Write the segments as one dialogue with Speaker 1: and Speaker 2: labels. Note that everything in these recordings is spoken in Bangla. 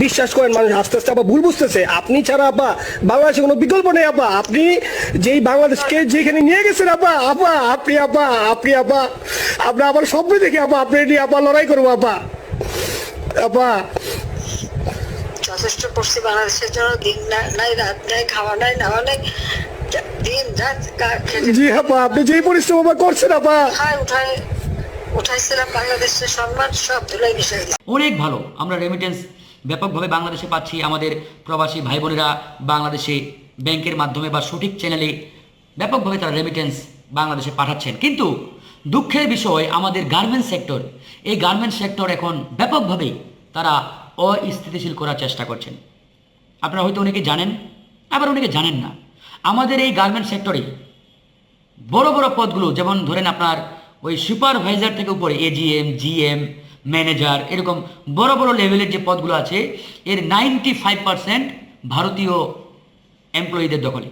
Speaker 1: বিশ্বাস করেন, মানুষ আস্তে আস্তে আবার ভুল বুঝতেছে। আপনি ছাড়া আপা বাংলাদেশে কোনো বিকল্প নেই আপা। আপনি যেই বাংলাদেশকে যেখানে নিয়ে গেছেন আপা, আপা আপনি আপা আপনি আপা আমরা আবার স্বপ্ন দেখি আপা আপনি নিয়ে আপা লড়াই করবো আপা। আপা
Speaker 2: যথেষ্ট করছি বাংলাদেশের জন্য, দিন নাই রাত নাই, খাওয়া নাই নাওয়া নাই, দিন রাত
Speaker 1: জি আপা, আপনি যেই পরিশ্রম আপা করছেন আপা,
Speaker 2: উঠাইছিলাম বাংলাদেশের সম্মান সব ধুলাই মিশাই দিচ্ছে।
Speaker 3: অনেক ভালো, আমরা রেমিটেন্স ব্যাপকভাবে বাংলাদেশে পাচ্ছি। আমাদের প্রবাসী ভাই বোনেরা বাংলাদেশে ব্যাংকের মাধ্যমে বা সঠিক চ্যানেলে ব্যাপকভাবে তারা রেমিটেন্স বাংলাদেশে পাঠাচ্ছেন। কিন্তু দুঃখের বিষয় আমাদের গার্মেন্টস সেক্টর, এই গার্মেন্টস সেক্টর এখন ব্যাপকভাবে তারা অস্থিতিশীল করার চেষ্টা করছেন। আপনারা হয়তো অনেকে জানেন, আবার অনেকে জানেন না। আমাদের এই গার্মেন্টস সেক্টরে বড় বড় পদগুলো, যেমন ধরেন আপনার ওই সুপারভাইজার থেকে উপরে এজিএম, জিএম, ম্যানেজার, এরকম বড় বড় লেভেলের যে পদগুলো আছে, এর 95% ভারতীয় এমপ্লয়ীদের দখলে।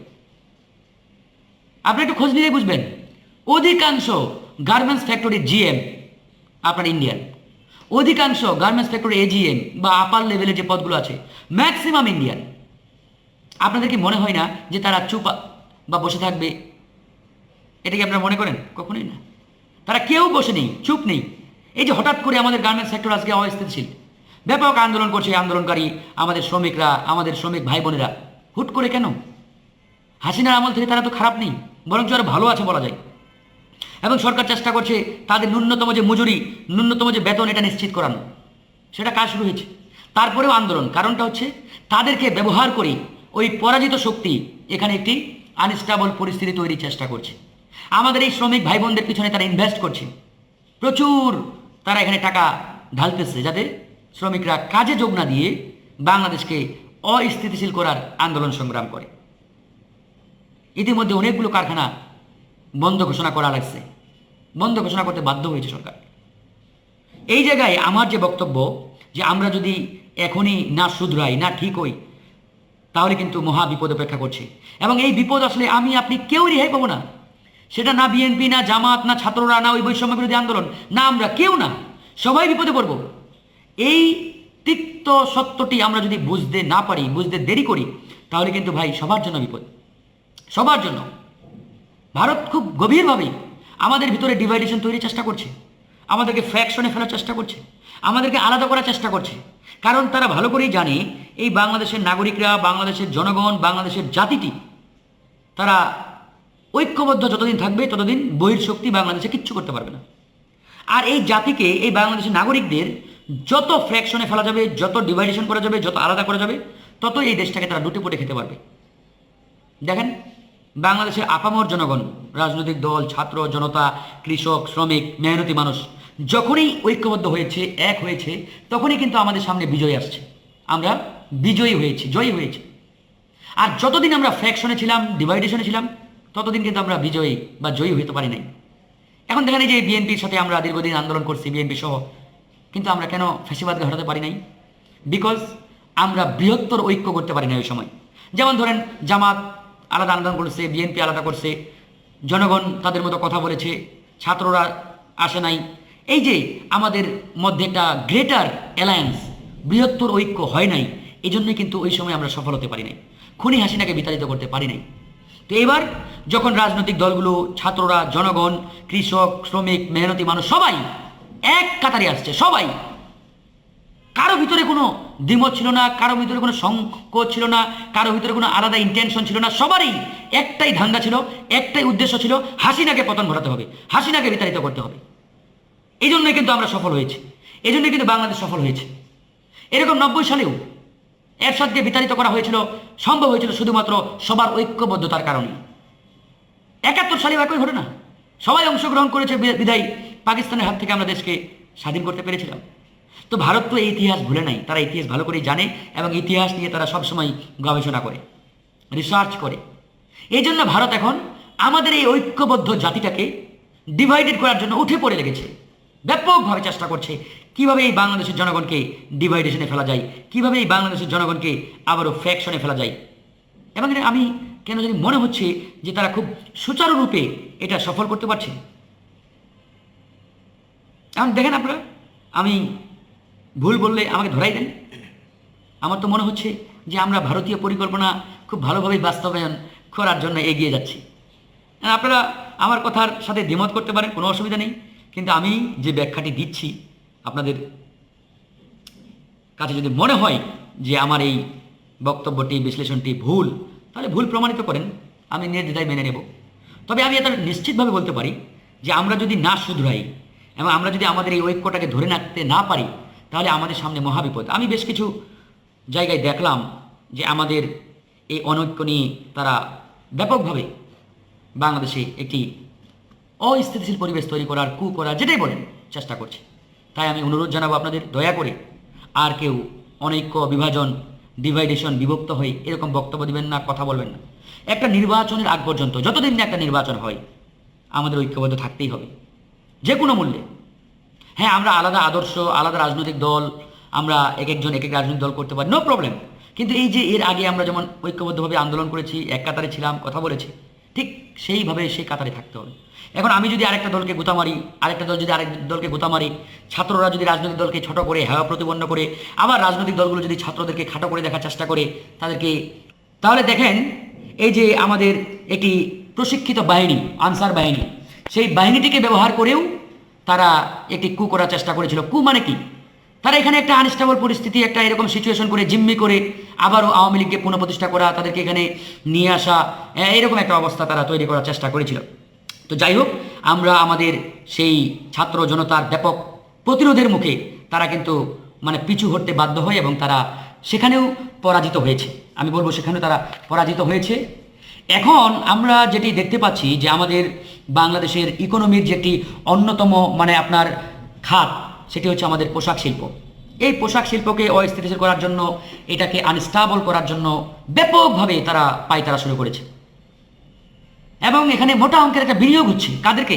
Speaker 3: আপনি একটু খোঁজ নিয়ে বুঝবেন, অধিকাংশ গার্মেন্টস ফ্যাক্টরির জিএম আপনার ইন্ডিয়ান, অধিকাংশ গার্মেন্টস ফ্যাক্টরি এজিএম বা আপার লেভেলের যে পদগুলো আছে ম্যাক্সিমাম ইন্ডিয়ান। আপনাদের কি মনে হয় না যে তারা চুপ বা বসে থাকবে? এটা কি আপনারা মনে করেন? কখনোই না। তারা কেউ বসে নেই, চুপ নেই। এই যে হঠাৎ করে আমাদের গার্মেন্টস সেক্টর আজকে অস্থিতিশীল, ব্যাপক আন্দোলন করছে আন্দোলনকারী আমাদের শ্রমিকরা, আমাদের শ্রমিক ভাই বোনেরা। হুট করে কেন? হাসিনার আমল থেকে তারা তো খারাপ নেই, বরঞ্চ আরো ভালো আছে বলা যায়। এবং সরকার চেষ্টা করছে তাদের ন্যূনতম যে মজুরি, ন্যূনতম যে বেতন, এটা নিশ্চিত করানো। সেটা কাজ শুরু হয়েছে। তারপরেও আন্দোলন, কারণটা হচ্ছে তাদেরকে ব্যবহার করে ওই পরাজিত শক্তি এখানে একটি আনস্টেবল পরিস্থিতি তৈরির চেষ্টা করছে। আমাদের এই শ্রমিক ভাই বোনদের পিছনে তারা ইনভেস্ট করছে প্রচুর, তারা এখানে টাকা ঢালতেছে যাতে শ্রমিকরা কাজে যোগ না দিয়ে বাংলাদেশকে অস্থিতিশীল করার আন্দোলন সংগ্রাম করে। ইতিমধ্যে অনেকগুলো কারখানা বন্ধ ঘোষণা করা লাগছে, বন্ধ ঘোষণা করতে বাধ্য হয়েছে সরকার। এই জায়গায় আমার যে বক্তব্য, যে আমরা যদি এখনই না শুধরাই, না ঠিক হই, তাহলে কিন্তু মহা বিপদ অপেক্ষা করছে। এবং এই বিপদ আসলে আমি আপনি কেউ রেহাই পাবো না। সেটা না বিএনপি, না জামাত, না ছাত্ররা, না ওই বৈষম্য বিরোধী আন্দোলন, না আমরা, কেউ না, সবাই বিপদে পড়ব। এই তিক্ত সত্যটি আমরা যদি বুঝতে না পারি, বুঝতে দেরি করি, তাহলে কিন্তু ভাই সবার জন্য বিপদ, সবার জন্য। ভারত খুব গভীরভাবে আমাদের ভিতরে ডিভাইডেশন তৈরির চেষ্টা করছে, আমাদেরকে ফ্র্যাকশনে ফেলার চেষ্টা করছে, আমাদেরকে আলাদা করার চেষ্টা করছে। কারণ তারা ভালো করেই জানে এই বাংলাদেশের নাগরিকরা, বাংলাদেশের জনগণ, বাংলাদেশের জাতিটি, তারা ঐক্যবদ্ধ যতদিন থাকবে ততদিন বহির্শক্তি বাংলাদেশে কিচ্ছু করতে পারবে না। আর এই জাতিকে, এই বাংলাদেশের নাগরিকদের যত ফ্র্যাকশনে ফেলা যাবে, যত ডিভাইডেশন করা যাবে, যত আলাদা করা যাবে, তত এই দেশটাকে তারা লুটে পুটে খেতে পারবে। দেখেন বাংলাদেশের আপামর জনগণ, রাজনৈতিক দল, ছাত্র জনতা, কৃষক, শ্রমিক, মেহনতি মানুষ যখনই ঐক্যবদ্ধ হয়েছে, এক হয়েছে, তখনই কিন্তু আমাদের সামনে বিজয় আসছে। আমরা বিজয়ী হয়েছি, জয়ী হয়েছি। আর যতদিন আমরা ফ্র্যাকশনে ছিলাম, ডিভাইডেশনে ছিলাম, ততদিন কিন্তু আমরা বিজয়ী বা জয়ী হতে পারি নাই। এখন দেখেন এই যে বিএনপির সাথে আমরা দীর্ঘদিন আন্দোলন করছি, বিএনপি সহ, কিন্তু আমরা কেন ফ্যাসিবাদকে হটাতে পারি নাই? বিকজ আমরা বৃহত্তর ঐক্য করতে পারি না ওই সময়। যেমন ধরেন জামাত আলাদা আন্দোলন করছে, বিএনপি আলাদা করছে, জনগণ তাদের মতো কথা বলেছে, ছাত্ররা আসে নাই। এই যে আমাদের মধ্যে একটা গ্রেটার অ্যালায়েন্স, বৃহত্তর ঐক্য হয় নাই, এই জন্যই কিন্তু ওই সময় আমরা সফল হতে পারি নাই, খুনি হাসিনাকে বিতাড়িত করতে পারি নাই। তো এবার যখন রাজনৈতিক দলগুলো, ছাত্ররা, জনগণ, কৃষক, শ্রমিক, মেহনতি মানুষ সবাই এক কাতারে আসছে, সবাই, কারো ভিতরে কোনো দ্বিমত ছিল না, কারো ভিতরে কোনো সংকোচ ছিল না, কারো ভিতরে কোনো আলাদা ইন্টেনশন ছিল না, সবারই একটাই ধান্দা ছিল, একটাই উদ্দেশ্য ছিল, হাসিনাকে পতন ঘটাতে হবে, হাসিনাকে বিতাড়িত করতে হবে। এই জন্যই কিন্তু আমরা সফল হয়েছি, এই জন্যই কিন্তু বাংলাদেশ সফল হয়েছে। এরকম 90 সালেও এরশাদকে বিতাড়িত করা হয়েছিল, সম্ভব হয়েছিল শুধুমাত্র সবার ঐক্যবদ্ধতার কারণে। 71 সালেও একই ঘটনা, সবাই অংশগ্রহণ করেছে বিদায় পাকিস্তানের হাত থেকে আমরা দেশকে স্বাধীন করতে পেরেছিলাম। তো ভারত তো এই ইতিহাস ভুলে নাই, তারা ইতিহাস ভালো করেই জানে এবং ইতিহাস নিয়ে তারা সবসময় গবেষণা করে, রিসার্চ করে। এই জন্য ভারত এখন আমাদের এই ঐক্যবদ্ধ জাতিটাকে ডিভাইডেড করার জন্য উঠে পড়ে লেগেছে, ব্যাপকভাবে চেষ্টা করছে কিভাবে এই বাংলাদেশের জনগণকে ডিভাইডেশনে ফেলা যায়, কিভাবে এই বাংলাদেশের জনগণকে আবারও ফ্র্যাকশনে ফেলা যায়। এবং আমি কেন জানি মনে হচ্ছে যে তারা খুব সুচারুরূপে এটা সফল করতে পারছে। এখন দেখেন আপনারা, আমি ভুল বললে আমাকে ধরাই দেন। আমার তো মনে হচ্ছে যে আমরা ভারতীয় পরিকল্পনা খুব ভালোভাবে বাস্তবায়ন করার জন্য এগিয়ে যাচ্ছি। আপনারা আমার কথার সাথে দ্বিমত করতে পারেন, কোনো অসুবিধা নেই, কিন্তু আমি যে ব্যাখ্যাটি দিচ্ছি আপনাদের কাছে যদি মনে হয় যে আমার এই বক্তব্যটি বিশ্লেষণটি ভুল, তাহলে ভুল প্রমাণিত করেন, আমি নির্দ্বিধায় মেনে নেব। তবে আমি এটা নিশ্চিতভাবে বলতে পারি যে আমরা যদি না শুধরাই এবং আমরা যদি আমাদের এই ঐক্যটাকে ধরে রাখতে না পারি, তাহলে আমাদের সামনে মহাবিপদ। আমি বেশ কিছু জায়গায় দেখলাম যে আমাদের এই অনৈক্য নিয়ে তারা ব্যাপকভাবে বাংলাদেশে একটি অস্থিতিশীল পরিবেশ তৈরি করার, করার, যেটাই বলেন, চেষ্টা করছে। তাই আমি অনুরোধ জানাবো আপনাদের, দয়া করে আর কেউ অনৈক্য, বিভাজন, ডিভাইডেশন, বিভক্ত হয়ে এরকম বক্তব্য দিবেন না, কথা বলবেন না। একটা নির্বাচনের আগ পর্যন্ত, যতদিন না একটা নির্বাচন হয়, আমাদের ঐক্যবদ্ধ থাকতেই হবে যে কোনো মূল্যে। হ্যাঁ, আমরা আলাদা আদর্শ, আলাদা রাজনৈতিক দল, আমরা এক একজন এক এক রাজনৈতিক দল করতে পারি, নো প্রবলেম। কিন্তু এই যে এর আগে আমরা যেমন ঐক্যবদ্ধভাবে আন্দোলন করেছি, এক কাতারে ছিলাম, কথা বলেছি, ঠিক সেইভাবে সেই কাতারে থাকতে হবে। এখন আমি যদি আরেকটা দলকে গোতা মারি, আরেকটা দল যদি আরেক দলকে গোতা মারি, ছাত্ররা যদি রাজনৈতিক দলকে ছোট করে, হেওয়া প্রতিপন্ন করে, আবার রাজনৈতিক দলগুলো যদি ছাত্রদেরকে খাটো করে দেখার চেষ্টা করে তাদেরকে, তাহলে দেখেন এই যে আমাদের একটি প্রশিক্ষিত বাহিনী, আনসার বাহিনী, সেই বাহিনীটিকে ব্যবহার করেও তারা একটি করার চেষ্টা করেছিল। মানে কি, তারা এখানে একটা আনস্টেবল পরিস্থিতি, একটা এরকম সিচুয়েশন করে, জিম্মি করে আবারও আওয়ামী লীগকে পুনঃপ্রতিষ্ঠা করা, তাদেরকে এখানে নিয়ে আসা, এরকম একটা অবস্থা তারা তৈরি করার চেষ্টা করেছিল। তো যাই হোক, আমরা আমাদের সেই ছাত্র জনতার ব্যাপক প্রতিরোধের মুখে তারা কিন্তু পিছু হটতে বাধ্য হয় এবং তারা সেখানেও পরাজিত হয়েছে। আমি বলবো সেখানেও তারা পরাজিত হয়েছে। এখন আমরা যেটি দেখতে পাচ্ছি যে আমাদের বাংলাদেশের ইকোনমির যেটি অন্যতম আপনার খাত, সেটি হচ্ছে আমাদের পোশাক শিল্প। এই পোশাক শিল্পকে অস্থিতিশীল করার জন্য, এটাকে আনস্টেবল করার জন্য ব্যাপকভাবে তারা পায়তারা শুরু করেছে এবং এখানে মোটা অঙ্কের একটা বিনিয়োগ হচ্ছে। কাদেরকে?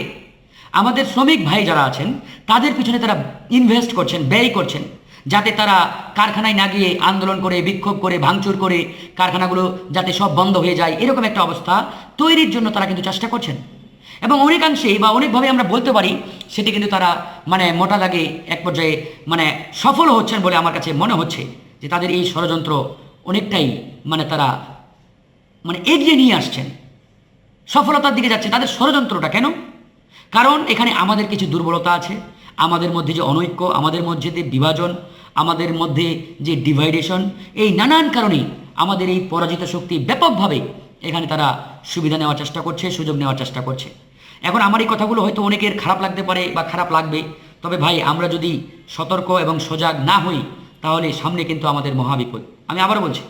Speaker 3: আমাদের শ্রমিক ভাই যারা আছেন তাদের পিছনে তারা ইনভেস্ট করছেন, ব্যয় করছেন, যাতে তারা কারখানায় না গিয়ে আন্দোলন করে, বিক্ষোভ করে, ভাঙচুর করে কারখানাগুলো যাতে সব বন্ধ হয়ে যায়, এরকম একটা অবস্থা তৈরির জন্য তারা কিন্তু চেষ্টা করছেন। এবং অনেকাংশেই বা অনেকভাবে আমরা বলতে পারি সেটি কিন্তু তারা মোটা দাগে এক পর্যায়ে সফল হচ্ছেন বলে আমার কাছে মনে হচ্ছে যে তাদের এই ষড়যন্ত্র অনেকটাই তারা এগিয়ে নিয়ে আসছেন, সফলতার দিকে যাচ্ছে তাদের ষড়যন্ত্রটা। কেন? কারণ এখানে আমাদের কিছু দুর্বলতা আছে, আমাদের মধ্যে যে অনৈক্য, আমাদের মধ্যে যে বিভাজন, আমাদের মধ্যে যে ডিভাইডেশন, এই নানান কারণেই আমাদের এই পরাজিত শক্তি ব্যাপকভাবে এখানে তারা সুবিধা নেওয়ার চেষ্টা করছে, সুযোগ নেওয়ার চেষ্টা করছে। এখন আমার এই কথাগুলো হয়তো অনেকের খারাপ লাগতে পারে বা খারাপ লাগবে, তবে ভাই আমরা যদি সতর্ক এবং সজাগ না হই তাহলে সামনে কিন্তু আমাদের মহাবিপদ। আমি আবারও বলছি,